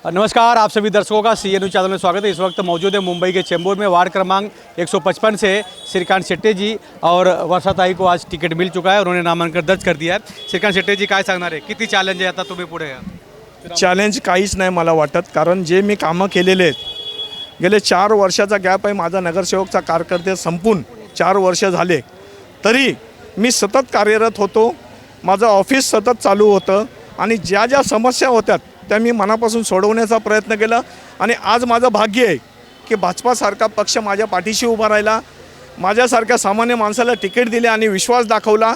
नमस्कार, आप सभी दर्शकों का CNU चैनल में स्वागत है। इस वक्त मौजूद है मुंबई के चेंबूर में वार्ड क्रमांक 155 से श्रीकांत शेट्टे जी और वर्षाताई को आज तिकीट मिल चुका है। उन्होंने नामांकन दर्ज कर दिया है। श्रीकांत शेट्टे जी, काय सांगणार आहे? किती चॅलेंज आहे आता तुम्ही पुढे? चॅलेंज काहीच नाही मला वाटत, कारण जे मी कामं केलेले आहेत, गेले 4 वर्षाचा गॅप आहे माझा नगरसेवकचा कारकीर्द संपून 4 वर्ष झाले, तरी मी सतत कार्यरत होतो। माझं ऑफिस सतत चालू होतं आणि ज्या ज्या समस्या होत्या त्या मी मनापासून सोडवण्याचा प्रयत्न केला आणि आज माझं भाग्य आहे की भाजपासारखा पक्ष माझ्या पाठीशी उभा राहिला, माझ्यासारख्या सामान्य माणसाला तिकीट दिले आणि विश्वास दाखवला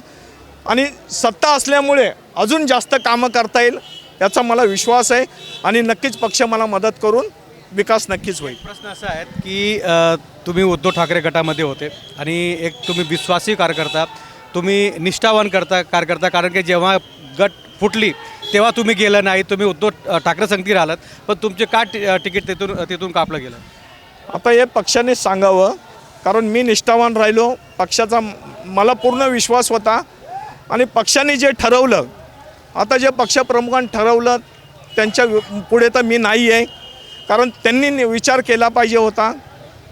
आणि सत्ता असल्यामुळे अजून जास्त कामं करता येईल याचा मला विश्वास आहे आणि नक्कीच पक्ष मला मदत करून विकास नक्कीच होईल। प्रश्न असा आहे की तुम्ही उद्धव ठाकरे गटामध्ये होते आणि एक तुम्ही विश्वासी कार्यकर्ता, तुम्ही निष्ठावान कार्यकर्ता, कारण की जेव्हा गट फुटली तेव्हा तुम्ही गेलं नाही, तुम्ही उद्धव ठाकरे संगती राहिलात, पण तुमचे का तिकीट तिथून कापलं गेलं? आता हे पक्षानेच सांगावं, कारण मी निष्ठावान राहिलो, पक्षाचा मला पूर्ण विश्वास होता आणि पक्षाने जे ठरवलं, आता जे पक्षप्रमुखांनी ठरवलं त्यांच्या पुढे तर मी नाही आहे, कारण त्यांनी विचार केला पाहिजे होता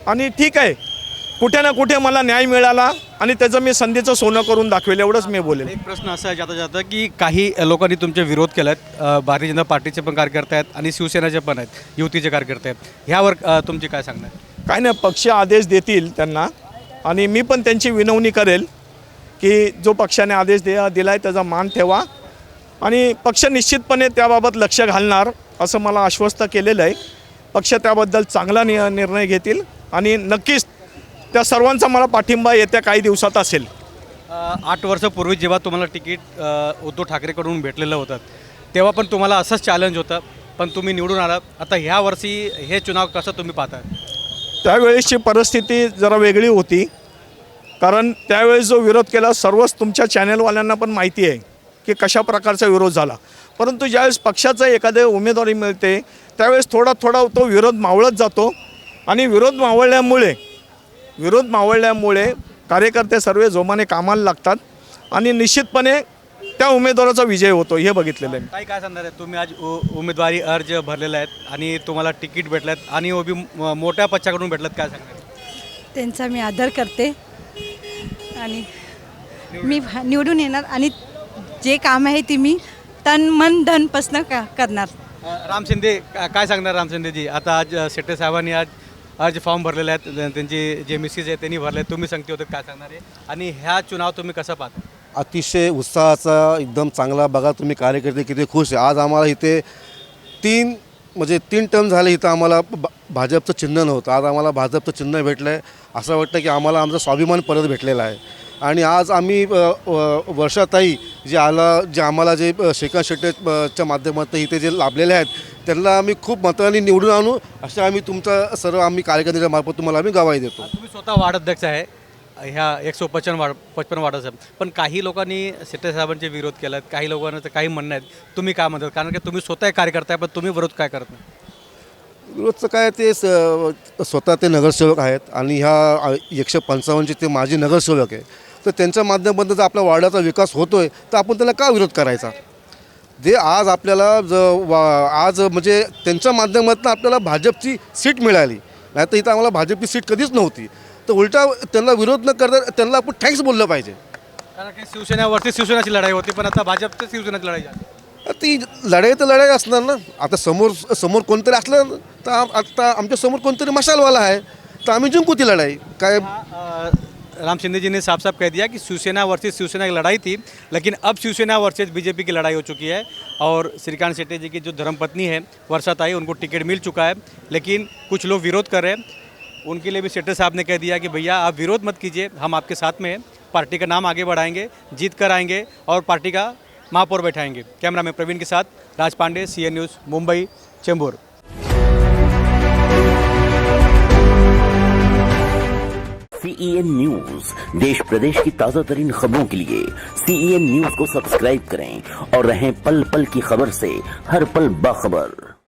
आणि ठीक आहे, कुठे ना कुठे मला न्याय मिळाला आणि त्याचं मी संधीचं सोनं करून दाखवेल, एवढंच मी बोलेल। एक प्रश्न असा आहे जाता की काही लोकांनी तुमचे विरोध केला आहे, भारतीय जनता पार्टीचे पण कार्यकर्ते आहेत आणि शिवसेनेचे पण आहेत, युतीचे कार्यकर्ते आहेत, ह्यावर तुमची काय सांगणार? काय नाही, पक्ष आदेश देतील त्यांना आणि मी पण त्यांची विनवणी करेल की जो पक्षाने आदेश दिला आहे त्याचा मान ठेवा आणि पक्ष निश्चितपणे त्याबाबत लक्ष घालणार असं मला आश्वस्त केलेलं आहे। पक्ष त्याबद्दल चांगला निर्णय घेतील आणि नक्कीच त्या सर्वांचा मला पाठिंबा येत्या काही दिवसात असेल। 8 वर्षापूर्वी जेव्हा तुम्हाला तिकीट उद्धव ठाकरेकडून भेटलेलं होतं तेव्हा पण तुम्हाला असंच चॅलेंज होतं, पण तुम्ही निवडून आलात। आता ह्या वर्षी हे चुनाव कसं तुम्ही पाहताय? त्यावेळेसची परिस्थिती जरा वेगळी होती, कारण त्यावेळेस जो विरोध केला सर्वच तुमच्या चॅनलवाल्यांना पण माहिती आहे की कशा प्रकारचा विरोध झाला, परंतु ज्यावेळेस पक्षाचा एखादे उमेदवारी मिळते त्यावेळेस थोडा तो विरोध मावळत जातो आणि विरोध मावळल्यामुळे कार्यकर्ते सर्व जोमाने कामाला लागतात आणि निश्चितपणे त्या उमेदवाराचा विजय होतो, हे बघितलेलं आहे। काय सांगणार आहे तुम्ही? आज उमेदवारी अर्ज भरलेला आहेत आणि तुम्हाला तिकीट भेटल्यात आणि मोठ्या पक्षाकडून भेटलात, काय सांगणार? त्यांचा मी आदर करते आणि मी निवडून येणार आणि जे काम आहे ते मी तन मन धनपासून करणार। राम शिंदे, काय सांगणार राम शिंदेजी? आता आज शेट्टे साहेबांनी आज फॉर्म भरलेले आहेत, त्यांचे जे मिसेस आहेत त्यांनी भरले, तुम्ही सांगते होते, काय सांगणार आहे? आणि ह्या चुनाव तुम्ही कसं पाहता? अतिशय उत्साहाचा एकदम चांगला, बघा तुम्ही कार्यकर्ते किती खुश आहे। आज आम्हाला इथे 3 टर्म झाले, इथं आम्हाला भाजपचं चिन्ह नव्हतं, आज आम्हाला भाजपचं चिन्ह भेटलं आहे। असं वाटतं की आम्हाला आमचा स्वाभिमान परत भेटलेला आहे आणि आज आम्ही वर्षाताई जे आम्हाला जे श्रीकांत शेट्टेच्या माध्यमातून इथे जे लाभलेले आहेत त्यांना आम्ही खूप मतांनी निवडून आणू, असं आम्ही तुमचा सर्व आम्ही कार्यकर्त्यांच्या मार्फत तुम्हाला आम्ही गवाही देतो। तुम्ही स्वतः वार्ड अध्यक्ष आहे ह्या 155 वार्डाचा, पण काही लोकांनी शेट्टे साहेबांचे विरोध केला, काही लोकांचं काही म्हणणं आहेत, तुम्ही काय म्हणतात? कारण की तुम्ही स्वतः कार्यकर्ता आहे, पण तुम्ही विरोध काय करत नाही? विरोधचं काय, ते स्वतः ते नगरसेवक आहेत आणि ह्या 155चे ते माजी नगरसेवक आहे, तर त्यांच्या माध्यमातून जर आपल्या वार्डाचा विकास होतो आहे तर आपण त्याला का विरोध करायचा? जे आज आपल्याला आज म्हणजे त्यांच्या माध्यमातून आपल्याला भाजपची सीट मिळाली, नाही तर इथं आम्हाला भाजपची सीट कधीच नव्हती, तर उलटा त्यांना विरोध न करता त्यांना आपण थँक्स बोललं पाहिजे। कारण की शिवसेनेची लढाई होती, पण आता भाजपची शिवसेनेची लढाई आहे। ती लढाई तर लढाई असणार ना। आता समोर कोणतरी असलं तर आता आमच्या समोर कोणतरी मशालवाला आहे तर आम्ही जिंकू ती लढाई। काय राम शिंदे जी ने साफ साफ कह दिया कि शिवसेना वर्सेस शिवसेना की लड़ाई थी, लेकिन अब शिवसेना वर्सेस बीजेपी की लड़ाई हो चुकी है और श्रीकांत शेट्टे जी की जो धर्मपत्नी है वर्षाताई, उनको टिकट मिल चुका है, लेकिन कुछ लोग विरोध कर रहे हैं। उनके लिए भी शेट्टे साहब ने कह दिया कि भैया आप विरोध मत कीजिए, हम आपके साथ में हैं, पार्टी का नाम आगे बढ़ाएंगे, जीत कर आएंगे और पार्टी का महापौर बैठाएंगे। कैमरा में प्रवीण के साथ Raj Pandey, CN news, Mumbai, Chembur. CEN news, देश प्रदेश की ताजा तरीन खबरों के लिए CEN न्यूज को सब्सक्राइब करें और रहें पल पल की खबर से हर पल बाखबर।